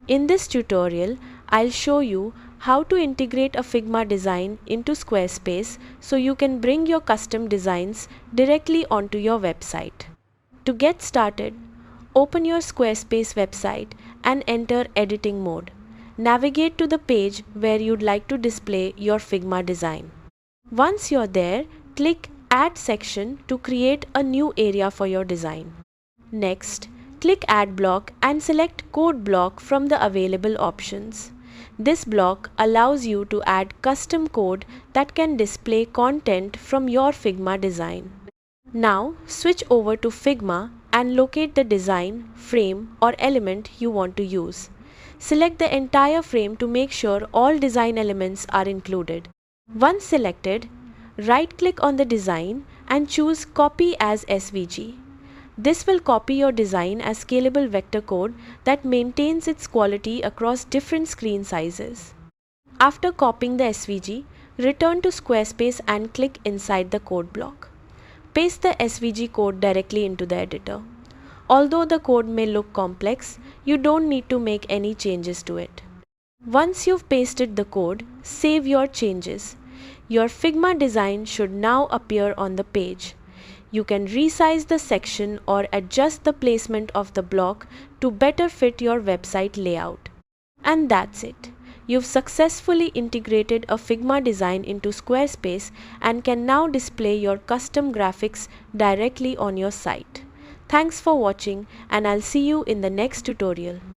In this tutorial, I'll show you how to integrate a Figma design into Squarespace so you can bring your custom designs directly onto your website. To get started, open your Squarespace website and enter editing mode. Navigate to the page where you'd like to display your Figma design. Once you're there, click Add Section to create a new area for your design. Next, click Add Block and select Code Block from the available options. This block allows you to add custom code that can display content from your Figma design. Now, switch over to Figma and locate the design, frame, or element you want to use. Select the entire frame to make sure all design elements are included. Once selected, right-click on the design and choose Copy as SVG. This will copy your design as scalable vector code that maintains its quality across different screen sizes. After copying the SVG, return to Squarespace and click inside the code block. Paste the SVG code directly into the editor. Although the code may look complex, you don't need to make any changes to it. Once you've pasted the code, save your changes. Your Figma design should now appear on the page. You can resize the section or adjust the placement of the block to better fit your website layout. And that's it. You've successfully integrated a Figma design into Squarespace and can now display your custom graphics directly on your site. Thanks for watching, and I'll see you in the next tutorial.